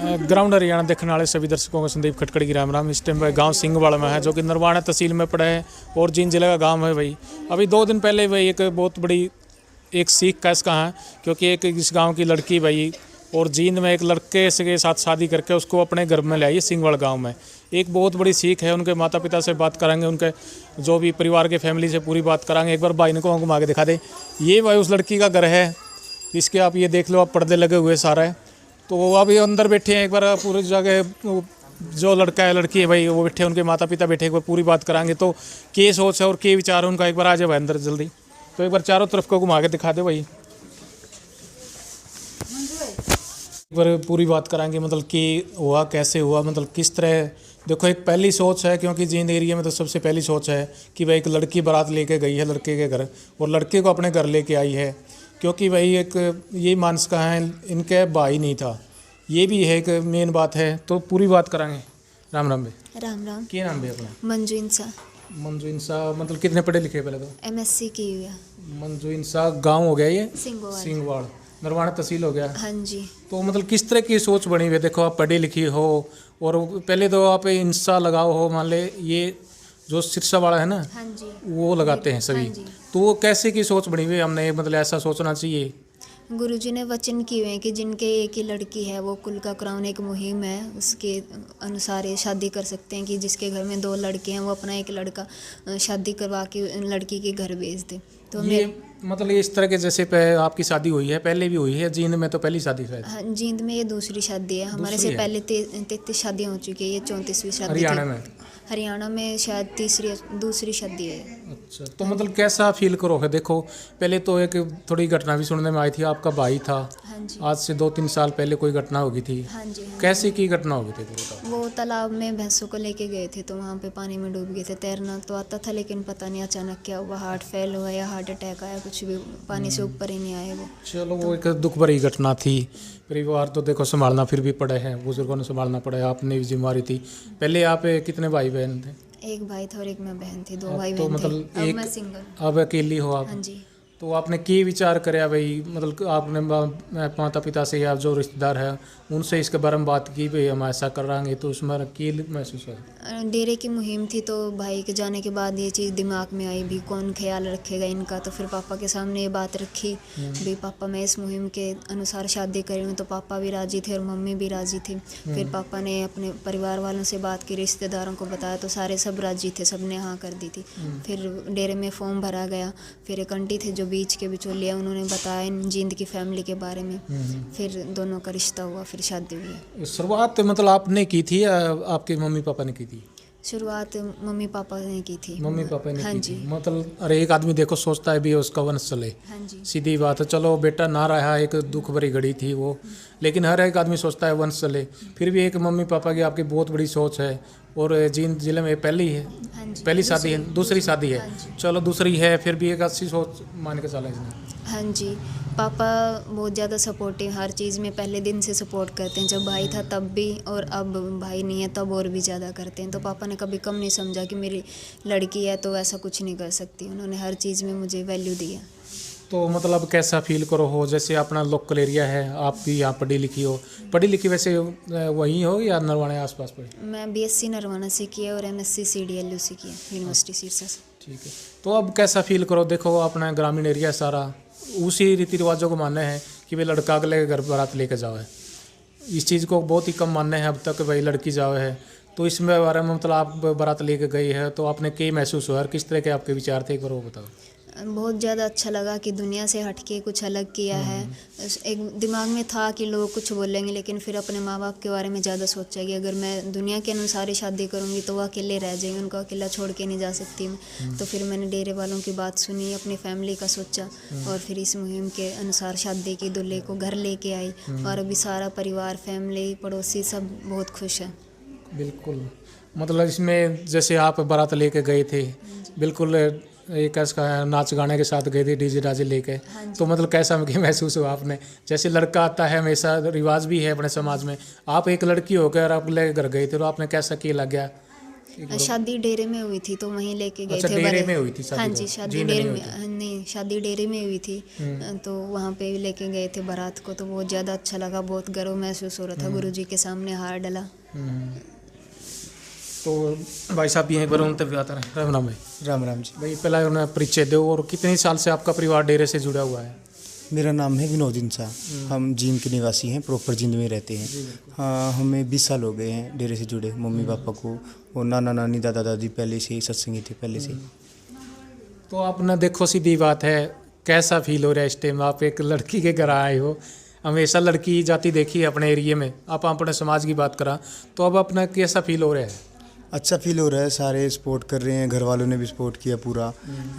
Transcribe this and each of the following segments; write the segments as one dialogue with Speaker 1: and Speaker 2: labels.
Speaker 1: Ground Haryana देखने वाले सभी दर्शकों को संदीप खटकड़ की राम राम। इस टाइम भाई गांव सिंहवाड़ा में है, जो कि नरवाना तहसील में पड़ा है और जींद जिले का गांव है भाई। अभी 2 दिन पहले भाई एक बहुत बड़ी एक सीख का इसका है, क्योंकि एक इस गांव की लड़की भाई और जींद में एक लड़के के साथ शादी करके उसको अपने घर में ले आई सिंहवाड़ा गाँव में। एक बहुत बड़ी सीख है। उनके माता पिता से बात कराएंगे, उनके जो भी परिवार के फैमिली से पूरी बात कराएंगे। एक बार भाई ने को घुमा के दिखा दे। ये भाई उस लड़की का घर है, इसके आप ये देख लो, आप पर्दे लगे हुए सारे। तो वो अभी अंदर बैठे हैं। एक बार पूरी जगह जो लड़का है लड़की है भाई वो बैठे, उनके माता पिता बैठे, एक बार पूरी बात कराएंगे तो क्या सोच है और क्या विचार है उनका। एक बार आ जाए भाई अंदर जल्दी। तो एक बार चारों तरफ को घुमा के दिखा दे भाई, एक बार पूरी बात कराएंगे, मतलब कि हुआ कैसे हुआ, मतलब किस तरह। देखो एक पहली सोच है, क्योंकि जींद एरिया में तो सबसे पहली सोच है कि भाई एक लड़की बारात लेके गई है लड़के के घर और लड़के को अपने घर लेके आई है। क्योंकि भाई एक ये मानसिकता है, इनके भाई नहीं था, ये भी है एक मेन बात है। तो पूरी बात कराएंगे। राम राम भाई।
Speaker 2: राम राम।
Speaker 1: क्या नाम है अपना?
Speaker 2: मंजू इंसा।
Speaker 1: मंजू इंसा, मतलब कितने पढ़े लिखे पहले तो?
Speaker 2: MSc की हुई है।
Speaker 1: मंजू इंसा गाँव हो गया ये?
Speaker 2: सिंहवाड़ा।
Speaker 1: नरवाना तहसील हो गया।
Speaker 2: हाँ जी।
Speaker 1: तो मतलब किस तरह की सोच बनी हुई है? देखो आप पढ़ी लिखी हो और पहले तो आप इंसा लगाओ हो, मान ले ये जो सिरसा वाला है ना,
Speaker 2: हाँ जी,
Speaker 1: वो लगाते हैं सभी।
Speaker 2: हाँ जी।
Speaker 1: तो वो कैसे की सोच बनी हुई है? हमने मतलब ऐसा सोचना चाहिए।
Speaker 2: गुरुजी ने वचन किए हुए हैं कि जिनके एक ही लड़की है वो कुल का क्राउन एक मुहिम है, उसके अनुसार ये शादी कर सकते हैं। कि जिसके घर में 2 लड़के हैं वो अपना एक लड़का शादी करवा के लड़की के घर भेज दे। तो
Speaker 1: ये मतलब इस तरह के जैसे आपकी शादी हुई है, पहले भी हुई है जींद में, तो पहली शादी शायद?
Speaker 2: हाँ, जींद में ये दूसरी शादी है। हमारे से पहले 33 शादियाँ हो चुकी है, ये 34वीं शादी।
Speaker 1: हरियाणा में?
Speaker 2: हरियाणा में शायद दूसरी शादी है।
Speaker 1: अच्छा, तो मतलब कैसा फील करोगे? देखो पहले तो एक थोड़ी घटना भी सुनने में आई थी, आपका भाई था।
Speaker 2: हाँ जी।
Speaker 1: आज से 2-3 साल पहले कोई घटना होगी थी।
Speaker 2: हाँ जी। हाँ
Speaker 1: कैसे की घटना होगी थी? बताओ।
Speaker 2: वो तालाब में भैंसों को लेके गए थे, तो वहाँ पे पानी में डूब गए थे। तैरना तो आता था, लेकिन पता नहीं अचानक क्या हुआ, हार्ट फेल हुआ या हार्ट अटैक आया, कुछ भी पानी से ऊपर ही नहीं आए वो।
Speaker 1: चलो वो एक दुख भरी घटना थी। परिवार तो देखो संभालना फिर भी पड़े हैं, बुजुर्गों ने संभालना पड़ा, आपने भी जिम्मेवारी थी। पहले आप कितने भाई बहन थे?
Speaker 2: एक भाई था और एक मैं बहन थी, 2
Speaker 1: अब
Speaker 2: भाई
Speaker 1: तो
Speaker 2: बहन
Speaker 1: मतलब
Speaker 2: थे। अब
Speaker 1: एक
Speaker 2: मैं सिंगल।
Speaker 1: अब अकेली हो आप?
Speaker 2: हाँ जी।
Speaker 1: तो आपने क्या विचार कराया भाई? मतलब आपने माता पिता से या जो रिश्तेदार है उनसे इसके बारे में बात की भाई हम ऐसा कर रहे तो उसमें क्या महसूस हुआ?
Speaker 2: डेरे की मुहिम थी, तो भाई के जाने के बाद ये चीज़ दिमाग में आई भी, कौन ख्याल रखेगा इनका। तो फिर पापा के सामने ये बात रखी भी, पापा मैं इस मुहिम के अनुसार शादी कर रही हूँ। तो पापा भी राजी थे और मम्मी भी राजी थी। फिर पापा ने अपने परिवार वालों से बात की, रिश्तेदारों को बताया, तो सारे सब राजी थे, सब ने हाँ कर दी थी। फिर डेरे में फॉर्म भरा गया। फिर एक आंटी थे जो बीच के बिचौलिया, उन्होंने बताया जींद की फैमिली के बारे में। फिर दोनों का रिश्ता हुआ, फिर शादी हुई।
Speaker 1: शुरुआत मतलब आपने की थी या आपके मम्मी पापा ने की थी?
Speaker 2: शुरुआत मम्मी पापा ने की थी।
Speaker 1: मम्मी पापा ने
Speaker 2: हाँ
Speaker 1: की
Speaker 2: जी।
Speaker 1: थी। मतलब अरे एक आदमी देखो सोचता है भी उसका वंश चले,
Speaker 2: हाँ जी।
Speaker 1: सीधी बात है। चलो बेटा ना रहा, एक दुख भरी घड़ी थी वो, लेकिन हर एक आदमी सोचता है वंश चले। फिर भी एक मम्मी पापा की आपकी बहुत बड़ी सोच है। और जींद जिले में पहली है?
Speaker 2: हाँ जी।
Speaker 1: पहली शादी है? दूसरी शादी है?
Speaker 2: हाँ जी।
Speaker 1: चलो दूसरी है, फिर भी एक अच्छी सोच मान के चला इसने।
Speaker 2: हाँ जी। पापा बहुत ज़्यादा सपोर्टिव, हर चीज़ में पहले दिन से सपोर्ट करते हैं। जब भाई था तब भी, और अब भाई नहीं है तब और भी ज़्यादा करते हैं। तो पापा ने कभी कम नहीं समझा कि मेरी लड़की है तो ऐसा कुछ नहीं कर सकती। उन्होंने हर चीज़ में मुझे वैल्यू दी है।
Speaker 1: तो मतलब कैसा फील करो हो, जैसे अपना लोकल एरिया है, आप भी यहाँ पढ़ी लिखी हो? पढ़ी लिखी वैसे वहीं हो या नरवाने आसपास पढ़ी?
Speaker 2: मैं BSc नरवाना से किया और MSc CDLU से किया, यूनिवर्सिटी सिरसा से।
Speaker 1: ठीक है। तो अब कैसा फील करो? देखो अपना ग्रामीण एरिया सारा उसी रीति रिवाजों को मानना है कि भाई लड़का अगले घर बारात लेके जाओ है। इस चीज़ को बहुत ही कम मानना है अब तक, भाई लड़की जाओ है। तो इसमें बारे में मतलब आप बारात लेके गई है तो आपने क्या महसूस हुआ और किस तरह के आपके विचार थे, एक बार वो बताओ।
Speaker 2: बहुत ज़्यादा अच्छा लगा कि दुनिया से हटके कुछ अलग किया है। एक दिमाग में था कि लोग कुछ बोलेंगे, लेकिन फिर अपने माँ बाप के बारे में ज़्यादा सोचा कि अगर मैं दुनिया के अनुसार ही शादी करूँगी तो वो अकेले रह जाएंगे, उनको अकेला छोड़ के नहीं जा सकती मैं। तो फिर मैंने डेरे वालों की बात सुनी, अपनी फैमिली का सोचा और फिर इस मुहिम के अनुसार शादी की, दूल्हे को घर लेके आई। और अभी सारा परिवार, फैमिली, पड़ोसी सब बहुत खुश है।
Speaker 1: बिल्कुल, मतलब इसमें जैसे आप बारात लेके गए थे, बिल्कुल एक इसका नाच गाने के साथ गए थे, डीजे डाजे लेके। तो मतलब कैसा महसूस हुआ आपने? जैसे लड़का आता है, हमेशा रिवाज भी है अपने समाज में, आप एक लड़की होकर आप ले घर गए थे, तो आपने कैसा क्या लग गया?
Speaker 2: शादी डेरे में हुई थी, तो वहीं लेके गए
Speaker 1: अच्छा,
Speaker 2: थे
Speaker 1: डेरे
Speaker 2: बड़े।
Speaker 1: में हुई थी शादी
Speaker 2: हाँ
Speaker 1: को?
Speaker 2: जी, शादी
Speaker 1: जींद
Speaker 2: डेरे
Speaker 1: नहीं
Speaker 2: में,
Speaker 1: हुई थी?
Speaker 2: नहीं शादी डेरे में हुई थी। तो वहाँ पे लेके गए थे बारात को, तो बहुत ज़्यादा अच्छा लगा, बहुत गर्व महसूस हो रहा था। गुरुजी के सामने हार डला।
Speaker 1: तो भाई साहब यहीं पर उनते आता रहे। राम राम भाई।
Speaker 3: राम राम जी।
Speaker 1: भाई पहला उन्हें परिचय दो, और कितने साल से आपका परिवार डेरे से जुड़ा हुआ है?
Speaker 3: मेरा नाम है विनोद इंसान। हम जींद के निवासी हैं, प्रॉपर जींद में रहते हैं। हाँ, हमें 20 साल हो गए हैं डेरे से जुड़े। मम्मी पापा को और नाना नानी दादा दादी पहले से ही सत्संगी थे पहले से।
Speaker 1: तो आप ना देखो, सीधी बात है, कैसा फील हो रहा है इस टाइम? आप एक लड़की के घर आए हो, हमेशा लड़की जाति देखी है अपने एरिया में, आप अपने समाज की बात करा, तो अब अपना कैसा फील हो रहा है?
Speaker 3: अच्छा फील हो रहा है, सारे सपोर्ट कर रहे हैं, घर वालों ने भी सपोर्ट किया पूरा।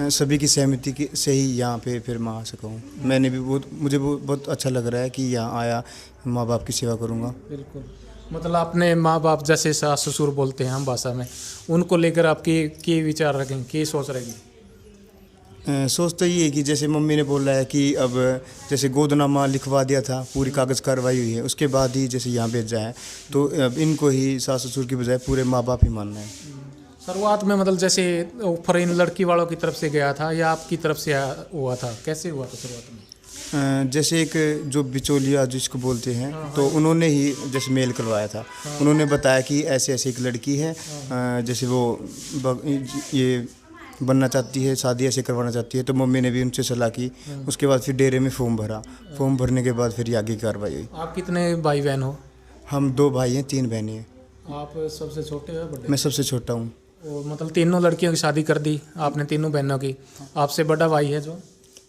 Speaker 3: सभी की सहमति से ही यहाँ पे फिर मैं आ सका हूँ। मैंने भी मुझे बहुत अच्छा लग रहा है कि यहाँ आया, माँ बाप की सेवा करूँगा।
Speaker 1: बिल्कुल, मतलब अपने माँ बाप जैसे सास ससुर बोलते हैं हम भाषा में, उनको लेकर आपके क्या विचार रखेंगे, क्या सोच रहेगी?
Speaker 3: सोच तो ये है कि जैसे मम्मी ने बोला है कि अब जैसे गोदनामा लिखवा दिया था, पूरी कागज़ कार्रवाई हुई है, उसके बाद ही जैसे यहाँ भेजा है, तो अब इनको ही सास ससुर की बजाय पूरे माँ बाप ही मानना है।
Speaker 1: शुरुआत में मतलब जैसे ऑफर इन लड़की वालों की तरफ से गया था या आपकी तरफ से हुआ था, कैसे हुआ था शुरुआत में?
Speaker 3: जैसे एक जो बिचौलिया जिसको बोलते हैं, तो उन्होंने ही जैसे मेल करवाया था। उन्होंने बताया कि ऐसे ऐसे एक लड़की है, जैसे वो ये बनना चाहती है, शादी ऐसे करवाना चाहती है, तो मम्मी ने भी उनसे सलाह की। उसके बाद फिर डेरे में फॉर्म भरा। फॉर्म भरने के बाद फिर ये आगे की कार्रवाई हुई।
Speaker 1: आप कितने भाई बहन हो?
Speaker 3: हम 2 भाई हैं, 3 बहनें हैं।
Speaker 1: आप सबसे छोटे हो बड़े?
Speaker 3: मैं सबसे छोटा हूँ।
Speaker 1: और मतलब तीनों लड़कियों की शादी कर दी आपने, तीनों बहनों की। आपसे बड़ा भाई है जो?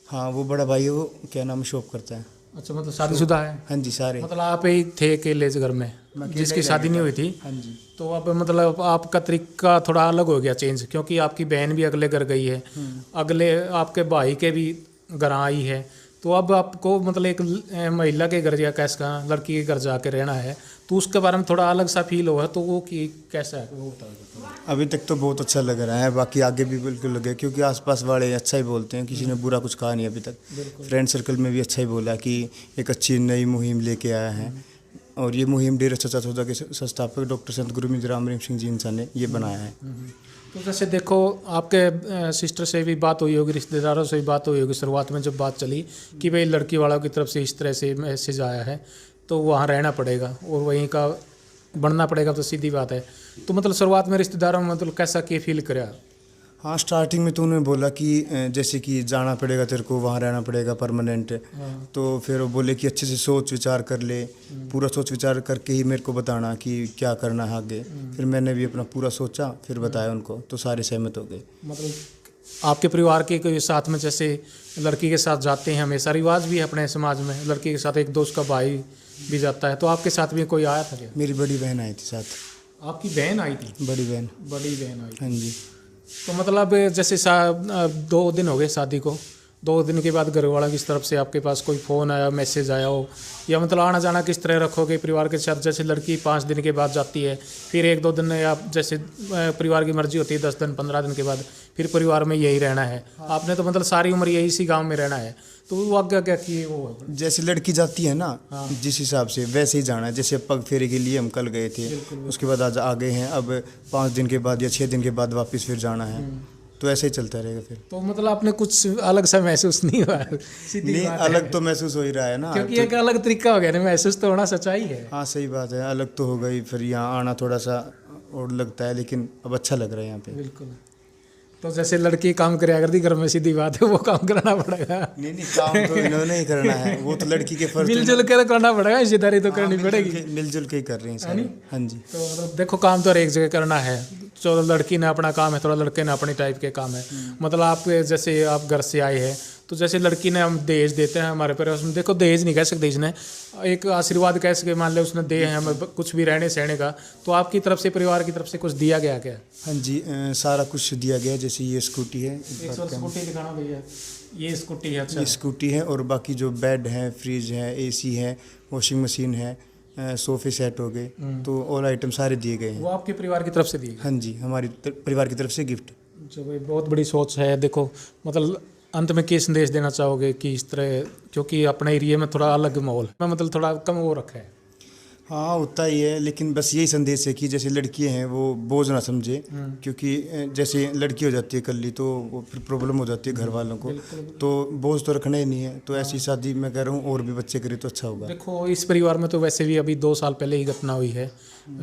Speaker 3: हाँ, वो बड़ा भाई है, वो क्या नाम शॉप करता है।
Speaker 1: अच्छा, मतलब शादीशुदा है?
Speaker 3: हाँ जी, सारे।
Speaker 1: मतलब आप ही थे अकेले इस घर में जिसकी शादी नहीं हुई थी?
Speaker 3: हाँ जी।
Speaker 1: तो अब मतलब आपका तरीका थोड़ा अलग हो गया, चेंज, क्योंकि आपकी बहन भी अगले घर गई है, अगले आपके भाई के भी घर आई है, तो अब आपको मतलब एक महिला के घर या कैसे कहाँ लड़की के घर जाके रहना है, तो उसके बारे में थोड़ा अलग सा फील हुआ, तो वो कि कैसा है वो बताओ।
Speaker 3: अभी तक तो बहुत अच्छा लग रहा है, बाकी आगे भी बिल्कुल लगे, क्योंकि आसपास वाले अच्छा ही बोलते हैं, किसी ने बुरा कुछ कहा नहीं अभी तक। फ्रेंड सर्कल में भी अच्छा ही बोला कि एक अच्छी नई मुहिम लेके आया है। और ये मुहिम डेरा चचा सौदा के संस्थापक डॉक्टर संत गुरमीत राम रहीम सिंह जी इंसान ने ये बनाया है।
Speaker 1: तो जैसे देखो, आपके सिस्टर से भी बात हुई होगी, रिश्तेदारों से भी बात हुई होगी, शुरुआत में जब बात चली कि भाई लड़की वालों की तरफ से इस तरह से मैसेज आया है, तो वहाँ रहना पड़ेगा और वहीं का बनना पड़ेगा, तो सीधी बात है। तो मतलब शुरुआत में रिश्तेदारों में मतलब कैसा क्या फील करा?
Speaker 3: हाँ, स्टार्टिंग में तो उन्होंने बोला कि जैसे कि जाना पड़ेगा तेरे को, वहाँ रहना पड़ेगा परमानेंट। तो फिर वो बोले कि अच्छे से सोच विचार कर ले, पूरा सोच विचार करके ही मेरे को बताना कि क्या करना है आगे। फिर मैंने भी अपना पूरा सोचा, फिर बताया उनको, तो सारे सहमत हो गए।
Speaker 1: मतलब आपके परिवार के कोई साथ में जैसे लड़की के साथ जाते हैं, हमेशा रिवाज भी है अपने समाज में, लड़की के साथ एक दोस्त का भाई भी जाता है, तो आपके साथ भी कोई आया था क्या?
Speaker 3: मेरी बड़ी बहन आई थी साथ।
Speaker 1: आपकी बहन आई थी?
Speaker 3: बड़ी बहन
Speaker 1: आई थी।
Speaker 3: हाँ जी।
Speaker 1: तो मतलब जैसे 2 दिन हो गए शादी को, 2 दिन के बाद घर वाला किस तरफ से आपके पास कोई फ़ोन आया, मैसेज आया हो, या मतलब आना जाना किस तरह रखोगे परिवार के साथ? जैसे लड़की 5 दिन के बाद जाती है, फिर 1-2 दिन, या जैसे परिवार की मर्जी होती है 10 दिन 15 दिन के बाद फिर परिवार में यही रहना है। आपने तो मतलब सारी उम्र यही इसी गाँव में रहना है, तो वो आज्ञा क्या की? वो
Speaker 3: जैसे लड़की जाती है ना, जिस हिसाब से वैसे ही जाना है। जैसे पग फेरे के लिए हम कल गए थे, उसके बाद आज आ गए हैं, अब 5 दिन के बाद या 6 दिन के बाद वापस फिर जाना है, तो ऐसे ही चलता रहेगा फिर।
Speaker 1: तो मतलब आपने कुछ अलग सा महसूस नहीं हुआ?
Speaker 3: नहीं, अलग तो महसूस हो ही रहा है ना,
Speaker 1: क्योंकि एक अलग तरीका हो गया ना, महसूस तो होना सच्चाई है।
Speaker 3: हाँ सही बात है, अलग तो हो गई, फिर यहाँ आना थोड़ा सा और लगता है, लेकिन अब अच्छा लग रहा है यहाँ पे।
Speaker 1: बिल्कुल। तो जैसे लड़की काम करे अगर दी घर में, सीधी बात है, वो काम कराना पड़ेगा।
Speaker 3: नहीं, काम तो इन्होंने ही करना है, वो तो लड़की के फर्ज।
Speaker 1: मिलजुल कर करना पड़ेगा, हिस्सेदारी तो करनी पड़ेगी।
Speaker 3: मिलजुल के ही कर रहे हैं सारे। हाँ जी।
Speaker 1: तो मतलब देखो, काम तो हर एक जगह करना है, चलो लड़की ने अपना काम है, थोड़ा लड़के ने अपनी टाइप के काम है। मतलब आप जैसे आप घर से आए हैं, तो जैसे लड़की ने हम दहेज देते हैं हमारे परिवार उसमें, देखो दहेज नहीं कह सकते, इसने एक आशीर्वाद कह सके, मान लो उसने दे हैं हमें कुछ भी रहने सहने का, तो आपकी तरफ से परिवार की तरफ से कुछ दिया गया क्या?
Speaker 3: हाँ जी, सारा कुछ दिया गया। जैसे ये स्कूटी है,
Speaker 1: स्कूटी दिखाना भैया, ये स्कूटी है। अच्छा,
Speaker 3: ये स्कूटी है, और बाकी जो बेड है, फ्रिज है, एसी है, वॉशिंग मशीन है, सोफे सेट हो गए, तो ऑल आइटम सारे दिए गए हैं।
Speaker 1: वो आपके परिवार की तरफ से दिए गए?
Speaker 3: हाँ जी, हमारी परिवार की तरफ से गिफ्ट।
Speaker 1: जो भाई बहुत बड़ी सोच है। देखो मतलब अंत में क्या संदेश देना चाहोगे कि इस तरह, क्योंकि अपने एरिया में थोड़ा अलग माहौल है, मतलब थोड़ा कम वो रखा है?
Speaker 3: हाँ होता ही है, लेकिन बस यही संदेश है कि जैसे लड़कियां हैं वो बोझ ना समझे, क्योंकि जैसे लड़की हो जाती है कल्ली तो वो फिर प्रॉब्लम हो जाती है घर वालों को, तो बोझ तो रखना ही नहीं है। तो ऐसी शादी मैं कह रहा हूँ और भी बच्चे करें तो अच्छा होगा।
Speaker 1: देखो इस परिवार में तो वैसे भी अभी 2 साल पहले ही घटना हुई है,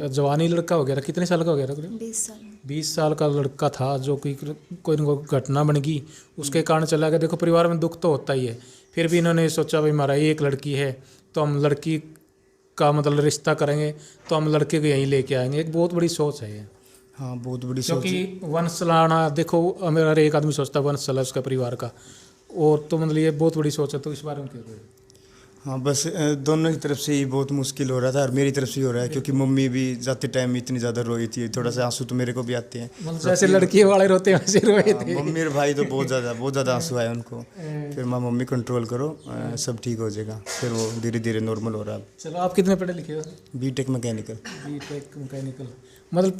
Speaker 1: जवानी लड़का हो गया, कितने साल का हो गया?
Speaker 2: 20 साल
Speaker 1: 20 साल का लड़का था जो कि कोई न कोई घटना बन गई, उसके कारण चला गया। देखो परिवार में दुख तो होता ही है, फिर भी इन्होंने सोचा भाई हमारा एक लड़की है तो हम लड़की का मतलब रिश्ता करेंगे तो हम लड़के को यहीं लेके आएंगे। एक बहुत बड़ी सोच है ये,
Speaker 3: हाँ बहुत बड़ी सोच है।
Speaker 1: क्योंकि वंश चलाना, देखो मेरा एक आदमी सोचता है वंश चला उसका परिवार का, और तो मतलब ये बहुत बड़ी सोच है। तो इस बारे में क्या करें?
Speaker 3: हाँ बस दोनों की तरफ से ही बहुत मुश्किल हो रहा था, और मेरी तरफ से ही हो रहा है, क्योंकि मम्मी भी जाते टाइम इतनी ज़्यादा रोई थी, थोड़ा सा आंसू तो मेरे को भी आते हैं।
Speaker 1: मतलब जैसे लड़की वाले रोते हैं वैसे रोए थे।
Speaker 3: मम्मी और भाई तो बहुत ज़्यादा आंसू आए उनको। फिर माँ मम्मी कंट्रोल करो, सब ठीक हो जाएगा। फिर वो धीरे धीरे नॉर्मल हो रहा है।
Speaker 1: चलो आप कितने पढ़े लिखे हो?
Speaker 3: BTech mechanical.
Speaker 1: BTech mechanical. मतलब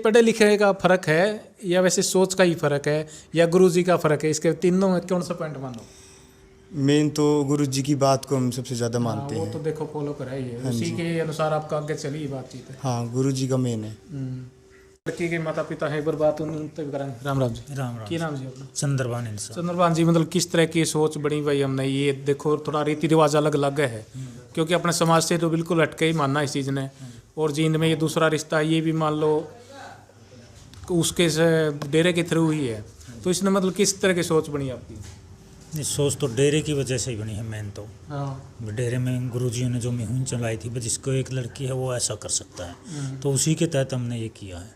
Speaker 1: पढ़े लिखे का फ़र्क है या वैसे सोच का ही फ़र्क है या गुरुजी का फ़र्क है? इसके तीनों में कौन सा पॉइंट मानो?
Speaker 3: मेन तो गुरु जी की बात को हम सबसे ज़्यादा मानते
Speaker 1: वो
Speaker 3: हैं।
Speaker 1: तो देखो फॉलो करा ही है, उसी के अनुसार आपका आगे चली बातचीत है।
Speaker 3: हाँ गुरु जी का मेन है।
Speaker 1: लड़की के माता पिता है, एक बार बात उनसे करेंगे। राम राम जी।
Speaker 4: राम राम।
Speaker 1: की नाम जी अपना?
Speaker 4: चंद्रभान इंसान।
Speaker 1: चंद्रभान जी, मतलब किस तरह की सोच बनी भाई हमने? ये देखो थोड़ा रीति रिवाज अलग अलग है, क्योंकि अपने समाज से तो बिल्कुल हटके ही मानना इस चीज़ ने, और जींद में ये दूसरा रिश्ता ये भी मान लो उसके से डेरे के थ्रू ही है। तो इसने मतलब किस तरह की सोच बनी आपकी?
Speaker 4: ये सोच तो डेरे की वजह से ही बनी है मेन तो।
Speaker 1: हाँ।
Speaker 4: डेरे में गुरुजियों ने जो मुहिम चलाई थी, जिसको एक लड़की है वो ऐसा कर सकता है, तो उसी के तहत हमने ये किया है।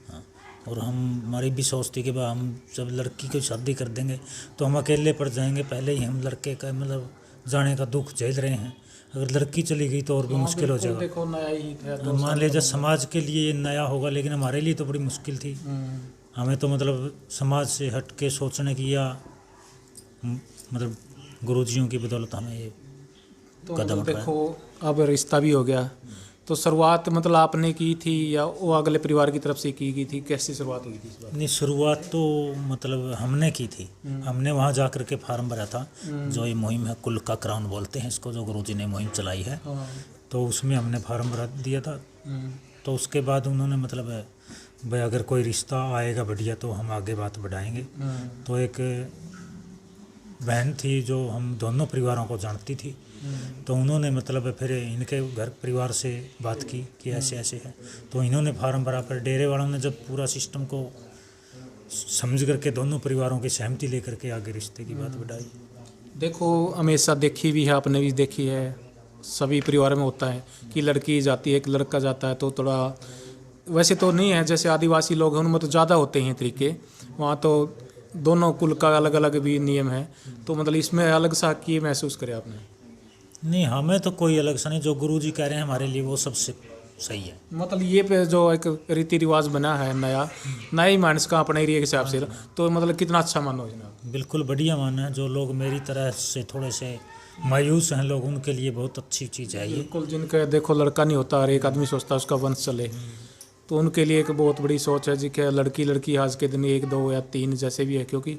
Speaker 4: हाँ। और हमारी भी सोच थी कि भाई हम जब लड़की को शादी कर देंगे तो हम अकेले पड़ जाएंगे। पहले ही हम लड़के का मतलब जाने का दुख झेल रहे हैं, अगर लड़की चली गई तो और भी मुश्किल हो जाएगा।
Speaker 1: देखो नया ही था,
Speaker 4: मान लीजिए समाज के लिए ये नया होगा, लेकिन हमारे लिए तो बड़ी मुश्किल थी। हमें तो मतलब समाज से हट के सोचने की या मतलब गुरुजियों की बदौलत हमें ये
Speaker 1: तो
Speaker 4: कदम
Speaker 1: मतलब
Speaker 4: उठाया।
Speaker 1: देखो अब रिश्ता भी हो गया, तो शुरुआत मतलब आपने की थी या वो अगले परिवार की तरफ से की गई थी? कैसी शुरुआत हुई थी इस बार?
Speaker 4: नहीं, शुरुआत तो मतलब हमने की थी। हमने वहाँ जा कर के फार्म भरा था, जो ये मुहिम है कुल का क्राउन बोलते हैं इसको, जो गुरुजी ने मुहिम चलाई है। तो उसमें हमने फार्म भरा दिया था। तो उसके बाद उन्होंने मतलब भाई अगर कोई रिश्ता आएगा बढ़िया तो हम आगे बात बढ़ाएंगे। तो एक बहन थी जो हम दोनों परिवारों को जानती थी, तो उन्होंने मतलब फिर इनके घर परिवार से बात की कि ऐसे ऐसे है। तो इन्होंने फार्म भरा, पर डेरे वालों ने जब पूरा सिस्टम को समझ करके दोनों परिवारों की सहमति लेकर के आगे रिश्ते की बात बढ़ाई।
Speaker 1: देखो हमेशा देखी भी है, आपने भी देखी है, सभी परिवार में होता है कि लड़की जाती है, एक लड़का जाता है, तो थोड़ा वैसे तो नहीं है जैसे आदिवासी लोग हैं उनमें तो ज़्यादा होते हैं तरीके, वहाँ तो दोनों कुल का अलग अलग भी नियम है। तो मतलब इसमें अलग सा की महसूस करे आपने?
Speaker 4: नहीं, हमें तो कोई अलग सा नहीं, जो गुरुजी कह रहे हैं हमारे लिए वो सबसे सही है।
Speaker 1: मतलब ये पे जो एक रीति रिवाज बना है नया ही मानस का अपने एरिया के हिसाब से, तो मतलब कितना अच्छा मानो जनाब?
Speaker 4: बिल्कुल बढ़िया माना है। जो लोग मेरी तरह से थोड़े से मायूस हैं लोग, उनके लिए बहुत अच्छी चीज़ है ये।
Speaker 1: बिल्कुल, जिनका देखो लड़का नहीं होता और एक आदमी सोचता है उसका वंश चले, तो उनके लिए एक बहुत बड़ी सोच है जी कि लड़की आज के दिन 1 2 या 3 जैसे भी है, क्योंकि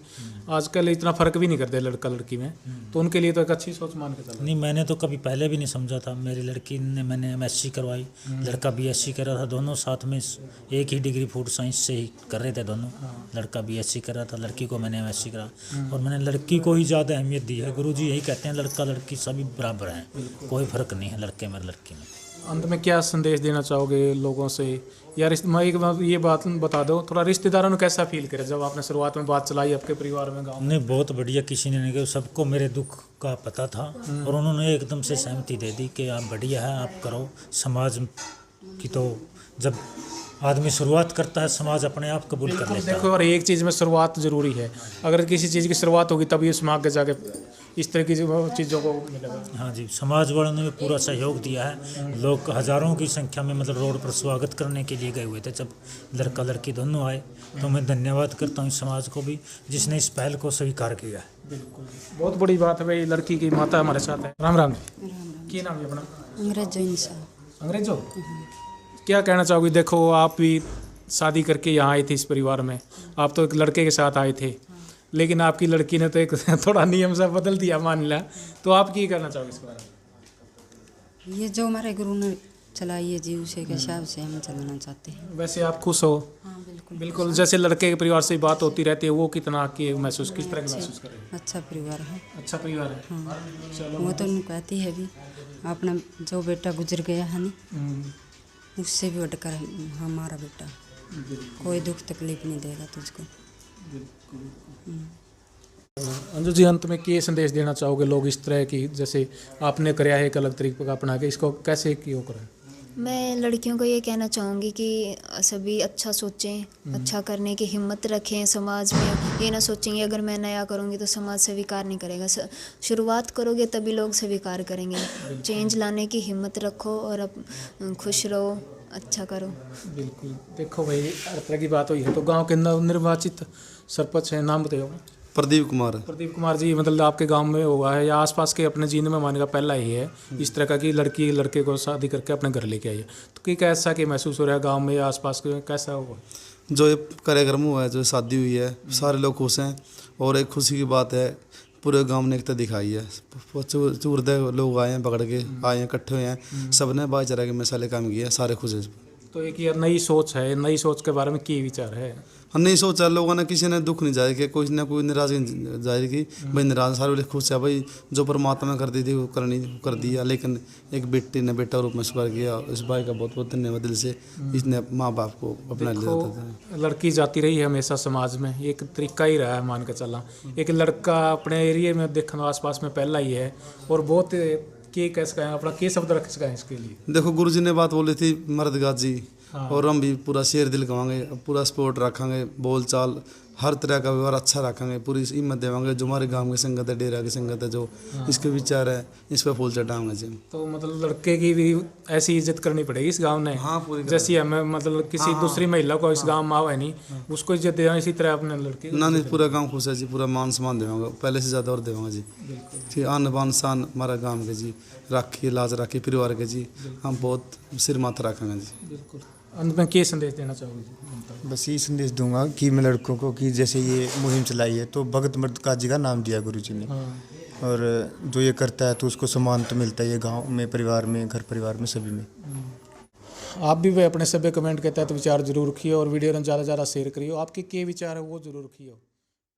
Speaker 1: आजकल इतना फ़र्क भी नहीं करते लड़का लड़की में, तो उनके लिए तो एक अच्छी सोच मान के चलो।
Speaker 4: नहीं, मैंने तो कभी पहले भी नहीं समझा था। मेरी लड़की ने मैंने MSc करवाई, लड़का BSc कर रहा था, दोनों साथ में एक ही डिग्री फूड साइंस से ही कर रहे थे दोनों। लड़का BSc कर रहा था, लड़की को मैंने MSc करा, और मैंने लड़की को ही ज़्यादा अहमियत दी है। गुरुजी यही कहते हैं लड़का लड़की सभी बराबर हैं, कोई फ़र्क नहीं है लड़के में लड़की में।
Speaker 1: अंत में क्या संदेश देना चाहोगे लोगों से? या मैं एक बार ये बात बता दो, थोड़ा रिश्तेदारों ने कैसा फील करे जब आपने शुरुआत में बात चलाई आपके परिवार में, गाँव में?
Speaker 4: नहीं, बहुत बढ़िया, किसी ने नहीं कहा, सबको मेरे दुख का पता था और उन्होंने एकदम से सहमति दे दी कि आप बढ़िया है, आप करो। समाज की तो जब आदमी शुरुआत करता है समाज अपने आप कबूल कर लेता है।
Speaker 1: देखो और एक चीज़ में शुरुआत ज़रूरी है, अगर किसी चीज़ की शुरुआत होगी तभी उसमें आगे जाके इस तरह की चीज़ों को मिलेगा।
Speaker 4: हाँ जी, समाज वालों ने भी पूरा सहयोग दिया है। लोग हज़ारों की संख्या में मतलब रोड पर स्वागत करने के लिए गए हुए थे जब लड़का लड़की दोनों आए। तो मैं धन्यवाद करता हूँ समाज को भी जिसने इस पहल को स्वीकार किया है।
Speaker 1: बिल्कुल, बहुत बड़ी बात है भाई, लड़की की माता हमारे साथ है। राम राम जी। की नाम है अपना?
Speaker 5: अंग्रेजो इंसान।
Speaker 1: अंग्रेजो, क्या कहना चाहोगे? देखो आप भी शादी करके यहाँ आए थे इस परिवार में, आप तो एक लड़के के साथ आए थे, लेकिन आपकी लड़की ने तो एक थोड़ा नियम सा बदल दिया मान लिया, तो आप क्या करना चाहोगे इस बारे में?
Speaker 5: ये जो हमारे गुरु ने चलाइए जी, उसी के हिसाब से हम चलना चाहते हैं।
Speaker 1: वैसे आप खुश हो?
Speaker 5: हाँ बिल्कुल।
Speaker 1: बिल्कुल। जैसे लड़के के परिवार से बात होती रहती है, वो कितना की महसूस, किस तरह की महसूस कर रहे हैं?
Speaker 5: अच्छा परिवार है।
Speaker 1: अच्छा परिवार है।
Speaker 5: हाँ
Speaker 1: चलो।
Speaker 5: वो तो नहीं कहती है भी, अपना जो बेटा गुजर गया है नहीं,
Speaker 1: हम्म,
Speaker 5: उससे भी बढ़कर हमारा बेटा, कोई दुख तकलीफ नहीं देगा तुझको।
Speaker 1: अंजू जी, अंत में क्या संदेश देना चाहोगे? लोग इस तरह की, जैसे आपने कराया है एक अलग तरीके का अपना के, इसको कैसे क्यों करें?
Speaker 2: मैं लड़कियों को ये कहना चाहूँगी कि सभी अच्छा सोचें, अच्छा करने की हिम्मत रखें। समाज में ये ना सोचेंगे अगर मैं नया करूँगी तो समाज स्वीकार नहीं करेगा। शुरुआत करोगे तभी लोग स्वीकार करेंगे। चेंज लाने की हिम्मत रखो और अब खुश रहो, अच्छा करो।
Speaker 1: बिल्कुल। देखो भाई, हर तरह की बात हुई है। तो गांव के नवनिर्वाचित सरपंच हैं, नाम बताइए।
Speaker 6: प्रदीप कुमार।
Speaker 1: प्रदीप कुमार जी, मतलब आपके गांव में हुआ है या आसपास के अपने जीवन में माने का पहला ही है इस तरह का कि लड़की लड़के को शादी करके अपने घर लेके आई है, तो कि कैसा कि महसूस हो रहा है गांव में या आसपास के, कैसा हुआ?
Speaker 6: जो ये कार्यक्रम हुआ है, जो शादी हुई है, सारे लोग खुश हैं और एक खुशी की बात है, पूरे गांव ने एकता दिखाई है। चूरदे लोग आए हैं, पकड़ के आए हैं, इकट्ठे हुए हैं, सबने भाईचारा के मिसाले काम किया, सारे खुश हैं।
Speaker 1: तो एक ये नई सोच है, नई सोच के बारे में क्या विचार है?
Speaker 6: हम नहीं सोचा, लोगों ने किसी ने दुख नहीं जाहिर किया, कोई ना कोई नाराजगी जाहिर की, भाई नाराज सारे लोग खुश है, भाई जो परमात्मा ने कर दी थी वो कर दिया, लेकिन एक बेटी ने बेटा रूप में स्वीकार किया। इस भाई का बहुत बहुत धन्यवाद दिल से, इसने माँ बाप को अपना लिया था।
Speaker 1: लड़की जाती रही है हमेशा समाज में, एक तरीका ही रहा है मान के चला। एक लड़का अपने एरिया में देखना आसपास में पहला ही है, और बहुत के कह सकें अपना के शब्द रख सकें इसके लिए।
Speaker 6: देखो गुरुजी ने बात बोली थी मर्दगाज जी, और हम भी पूरा शेर दिल कवांगे, पूरा सपोर्ट रखेंगे, बोल चाल हर तरह का व्यवहार अच्छा रखेंगे, पूरी हिम्मत देवांगे। जो हमारे गांव की संगत है, डेरा की संगत है, जो इसके विचार है, इस पर फूल चढ़ाएंगे जी।
Speaker 1: तो मतलब लड़के की भी ऐसी इज्जत करनी पड़ेगी इस गांव ने।
Speaker 6: हाँ, पूरी
Speaker 1: जैसी हमें मतलब किसी दूसरी महिला को इस गांव में आवे नहीं, उसको इज्जत देना, इसी तरह अपने लड़के
Speaker 6: ना नहीं, पूरा गांव खुश है जी, पूरा मान सम्मान देवांगे, पहले से ज़्यादा और देवांगे जी। ठीक, आन बान शान हमारा गांव के जी, राखी लाज राखी परिवार के जी, हम बहुत सिर माथा रखेंगे जी।
Speaker 1: बिल्कुल। अंत में क्या संदेश देना चाहोगे?
Speaker 3: बस यही संदेश दूंगा कि मैं लड़कों को कि जैसे ये मुहिम चलाई है तो भगत मर्दकाजी का नाम दिया गुरुजी ने, और जो ये करता है तो उसको सम्मान तो मिलता है, ये गांव में, परिवार में, घर परिवार में, सभी में।
Speaker 1: आप भी अपने सभी कमेंट के तहत विचार जरूर रखिए और वीडियो को ज़्यादा से ज़्यादा शेयर करिए। आपके क्या विचार है वो जरूर रखिए।